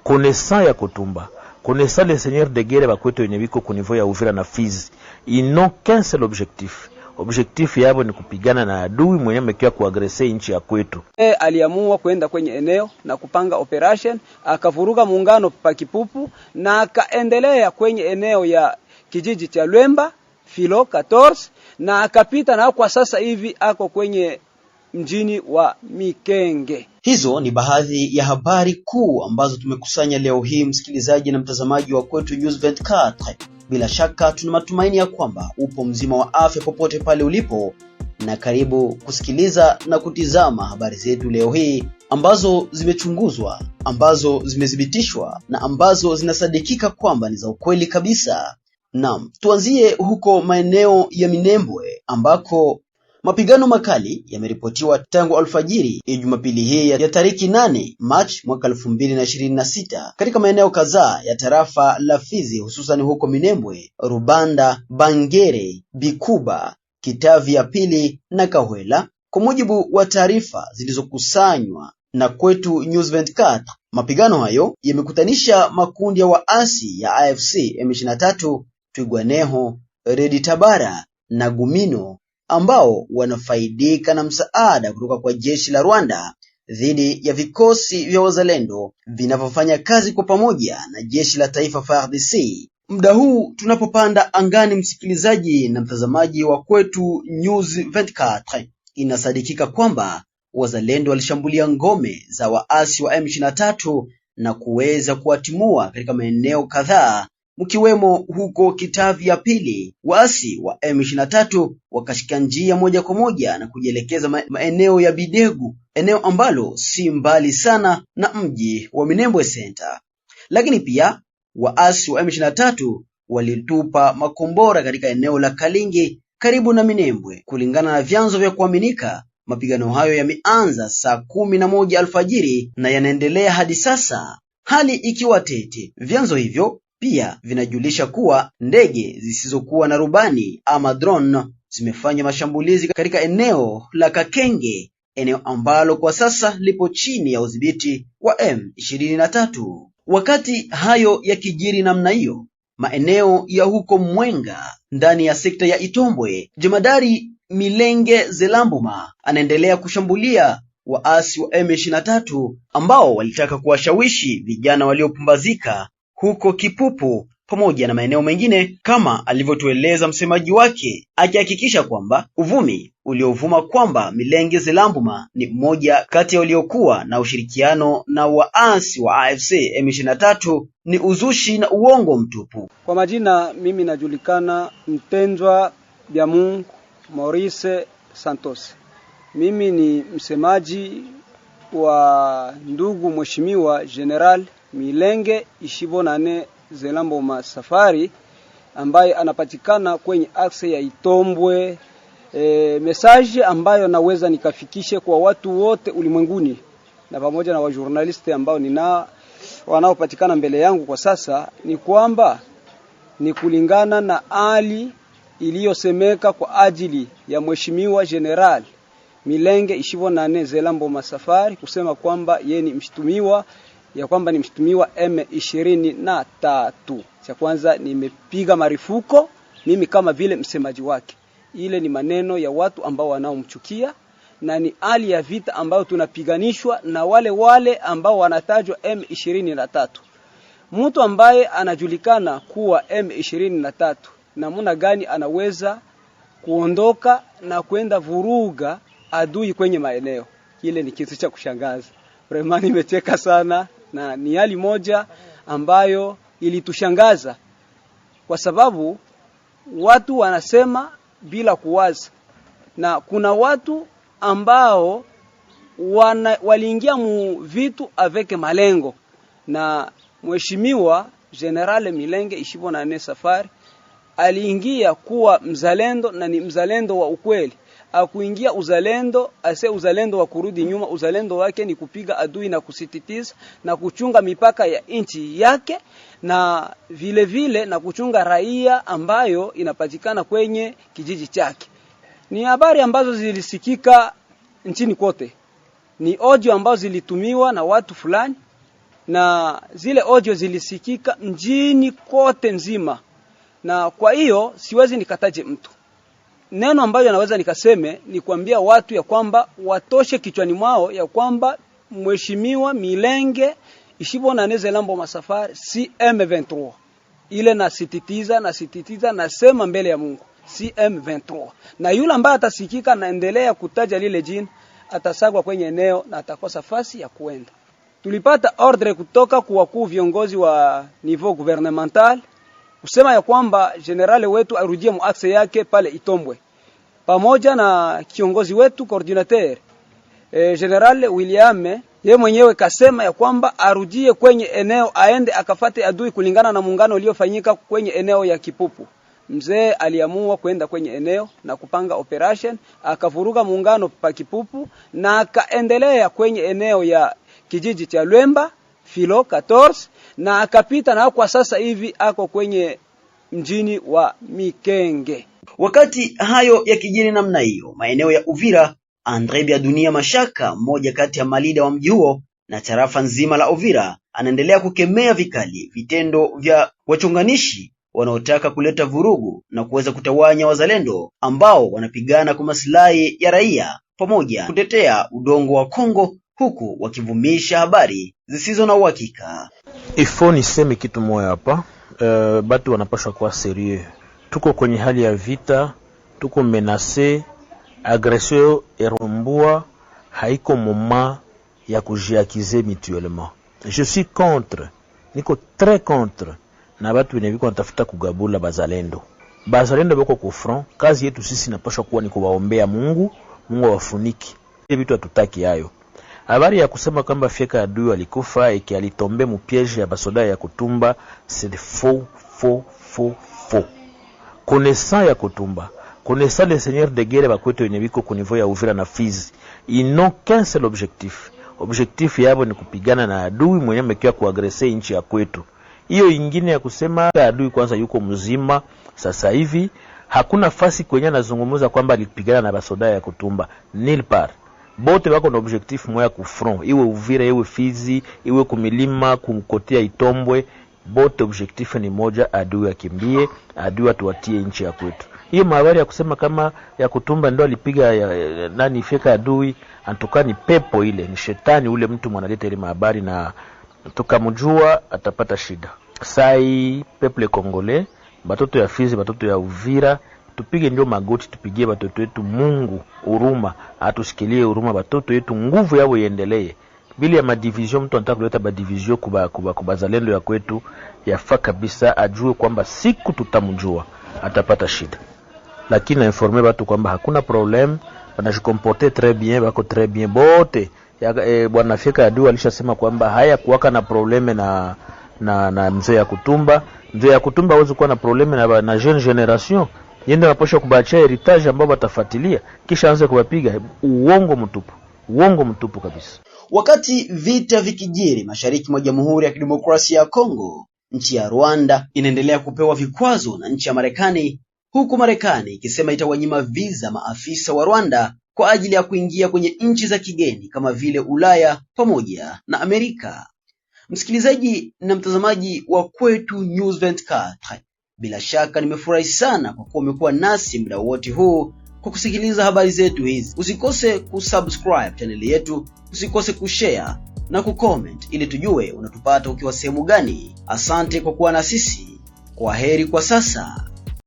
connaissant ya Kutumba, connaissant les seigneurs de guerre bakwetu wenye biko ku niveau ya Uvira na Fizi, ils n'ont qu'un seul objectif. Objectif yabo ni kupigana na adui mwenye amekia kuagrese nchi ya kwetu. Aliamua kwenda kwenye eneo na kupanga operation, akavuruga muungano pa Kipupu na akaendelea kwenye eneo ya kijiji cha Lwemba Filo 14 na akapita, na kwa sasa hivi ako kwenye mjini wa Mikenge. Hizo ni baadhi ya habari kuu ambazo tumekusanya leo hii, msikilizaji na mtazamaji wa Kwetu News 24. Bila shaka tuna matumaini ya kwamba upo mzima wa afya popote pale ulipo, na karibu kusikiliza na kutizama habari zetu leo hii ambazo zimechunguzwa, ambazo zimethibitishwa na ambazo zinasadikika kwamba ni za ukweli kabisa. Naam, tuanzie huko maeneo ya Minembwe ambako mapigano makali yameripotiwa tangu alfajiri ya Jumapili hii ya tariki 8 March mwaka 2026 katika maeneo kadhaa ya tarafa la Fizi, hususan huko Minembwe, Rubanda, Bangere, Bikuba, Kitavi ya pili na Kahwela. Kwa mujibu wa taarifa zilizokusanywa na Kwetu News 24, mapigano hayo yamekutanisha makundi ya waasi ya AFC M23, Twigwaneho, Redi Tabara na Gumino ambao wanafaidika na msaada kutoka kwa jeshi la Rwanda dhidi ya vikosi vya wazalendo vinavyofanya kazi kwa pamoja na jeshi la taifa FARDC. Muda huu tunapopanda angani, msikilizaji na mtazamaji wa Kwetu News 24, inasadikika kwamba wazalendo walishambulia ngome za waasi wa M23 na kuweza kuwatimua katika maeneo kadhaa, mkiwemo huko Kitavi ya pili. Waasi wa M23 wakashika njia moja kwa moja na kujielekeza maeneo ya Bidegu, eneo ambalo si mbali sana na mji wa Minembwe Center. Lakini pia waasi wa M23 walitupa makombora katika eneo la Kalingi karibu na Minembwe. Kulingana na vyanzo vya kuaminika, mapigano hayo yameanza saa 11 alfajiri na yanaendelea hadi sasa, hali ikiwa tete. Vyanzo hivyo pia vinajulisha kuwa ndege zisizokuwa na rubani ama drone zimefanya mashambulizi katika eneo la Kakenge, eneo ambalo kwa sasa lipo chini ya udhibiti wa M23. Wakati hayo yakijiri namna hiyo, maeneo ya huko Mwenga ndani ya sekta ya Itombwe, Jemadari Milenge Zelambuma anaendelea kushambulia waasi wa M23 ambao walitaka kuwashawishi vijana waliopumbazika huko Kipupu pamoja na maeneo mengine, kama alivyotueleza msemaji wake, akihakikisha kwamba uvumi uliovuma kwamba Milenge Zelambuma ni mmoja kati ya waliokuwa na ushirikiano na waasi wa AFC M23 ni uzushi na uongo mtupu. Kwa majina, mimi najulikana Mtendwa Bya Mungu Maurice Santos. Mimi ni msemaji wa ndugu mheshimiwa General Milenge Ishibonane Zelambuma Safari ambaye anapatikana kwenye akse ya Itombwe. Message ambayo naweza nikafikishe kwa watu wote ulimwenguni na pamoja na wajournalisti ambao wanaopatikana mbele yangu kwa sasa ni kwamba ni kulingana na hali iliyosemeka kwa ajili ya mheshimiwa General Milenge Ishibonane Zelambuma Safari kusema kwamba yeye ni mshtumiwa, ya kwamba ni mshtumiwa M23. Cha kwanza nimepiga marufuku mimi kama vile msemaji wake. Ile ni maneno ya watu ambao wanaomchukia na ni hali ya vita ambayo tunapiganishwa na wale ambao wanatajwa M23. Mtu ambaye anajulikana kuwa M23 namna gani anaweza kuondoka na kwenda vuruga adui kwenye maeneo? Ile ni kitu cha kushangaza. Vraiment nimecheka sana na ni hali moja ambayo ilitushangaza kwa sababu watu wanasema bila kuwaza, na kuna watu ambao waliingia mu vitu avec malengo, na mheshimiwa General Milenge Ishibonane Safari aliingia kuwa mzalendo na ni mzalendo wa ukweli. Akuingia uzalendo wa kurudi nyuma. Uzalendo wake ni kupiga adui na kusititiza na kuchunga mipaka ya nchi yake, na vile vile na kuchunga raia ambayo inapatikana kwenye kijiji chake. Ni habari ambazo zilisikika nchini kote, ni audio ambazo zilitumiwa na watu fulani na zile audio zilisikika mjini kote nzima, na kwa hiyo siwezi nikataje mtu. Neno ambayo naweza nikaseme ni kuambia watu ya kwamba watoshe kichwani mwao ya kwamba Mheshimiwa Milenge Ishibona Lambo Masafari si M23. Ile nasititiza nasema mbele ya Mungu si M23. Na yule ambaye atasikika naendelea kutaja lile jina atasagwa kwenye eneo na atakosa fasi ya kuenda. Tulipata ordre kutoka kwa wakuu viongozi wa niveau gouvernemental kusema ya kwamba generale wetu arudie muaxe yake pale Itombwe, pamoja na kiongozi wetu coordinateur General William, yeye mwenyewe kasema ya kwamba arudie kwenye eneo, aende akafate adui kulingana na muungano uliofanyika kwenye eneo ya Kipupu. Mzee aliamua kwenda kwenye eneo na kupanga operation, akavuruga muungano pa Kipupu na akaendelea kwenye eneo ya kijiji cha Lwemba Filo 14 na akapita, na kwa sasa hivi ako kwenye mjini wa Mikenge. Wakati hayo yakijiri namna hiyo, maeneo ya Uvira, Andre Biadunia Mashaka, mmoja kati ya malida wa mji huo na tarafa nzima la Uvira, anaendelea kukemea vikali vitendo vya wachonganishi wanaotaka kuleta vurugu na kuweza kutawanya wazalendo ambao wanapigana kwa maslahi ya raia pamoja kutetea udongo wa Kongo, huku wakivumisha habari zisizo na uhakika. Ifo niseme kitu moja hapa, batu wanapaswa kuwa serieux. Tuko kwenye hali ya vita, tuko menase, agression erombua, haiko moment ya kujiakize mutuellement. Je suis contre, niko très contre na batu wenye wanatafuta kugabula bazalendo. Bazalendo bako ku front, kazi yetu sisi inapaswa kuwa ni kuwaombea Mungu, Mungu awafuniki. Hivi vitu hatutaki hayo. Habari ya kusema kwamba Fieka adui alikufa eki alitombe mu piège ya basoda ya Kutumba, c'est faux. Connaissant ya Kutumba, connaissant les seigneurs de guerre bakwetu wenye biko ku niveau ya Uvira na Fizi, ils n'ont qu'un seul objectif. Objectif yabo ni kupigana na adui mwenye amekia kuagresser nchi ya kwetu. Hiyo ingine ya kusema adui kwanza yuko mzima sasa hivi, hakuna fasi kwenye anazungumza kwamba alipigana na basoda ya Kutumba, nulle part. Bote wako na objectif moya ku front, iwe Uvira, iwe Fizi, iwe kumilima, kumkotea Itombwe, bote objectif ni moja, adui akimbie, adui atuatie nchi ya kwetu. Hiyo habari ya kusema kama ya Kutumba ndo alipiga nani Fieka adui, antoka ni pepo ile, ni shetani ule mtu mwanaleta ile habari na tukamjua atapata shida. Sai peuple congolais, batoto ya Fizi, batoto ya Uvira, tupige ndio magoti, tupigie batoto wetu Mungu huruma, atushikilie huruma batoto wetu, nguvu yao iendelee. Bila ya madivision, mtu anataka kuleta madivision kuba zalendo ya kwetu, yafaa kabisa ajue kwamba siku tutamjua atapata shida. Lakini na informer watu kwamba hakuna problem, wanajikomporte très bien, bako très bien bote. Bwana Fieka adui alishasema kwamba haya kuwaka na probleme na mzee ya Kutumba. Mzee ya Kutumba hawezi kuwa na probleme na jeune generation. Yende waposha kubachia heritage ambao watafuatilia kisha anze kuwapiga. Uongo mtupu kabisa. Wakati vita vikijiri mashariki mwa Jamhuri ya Kidemokrasia ya Kongo, nchi ya Rwanda inaendelea kupewa vikwazo na nchi ya Marekani, huku Marekani ikisema itawanyima visa maafisa wa Rwanda kwa ajili ya kuingia kwenye nchi za kigeni kama vile Ulaya pamoja na Amerika. Msikilizaji na mtazamaji wa Kwetu News 24, bila shaka nimefurahi sana kwa kuwa umekuwa nasi muda wote huu kwa kusikiliza habari zetu hizi. Usikose kusubscribe channel yetu, usikose kushare na kucomment ili tujue unatupata ukiwa sehemu gani. Asante kwa kuwa na sisi. Kwaheri kwa sasa.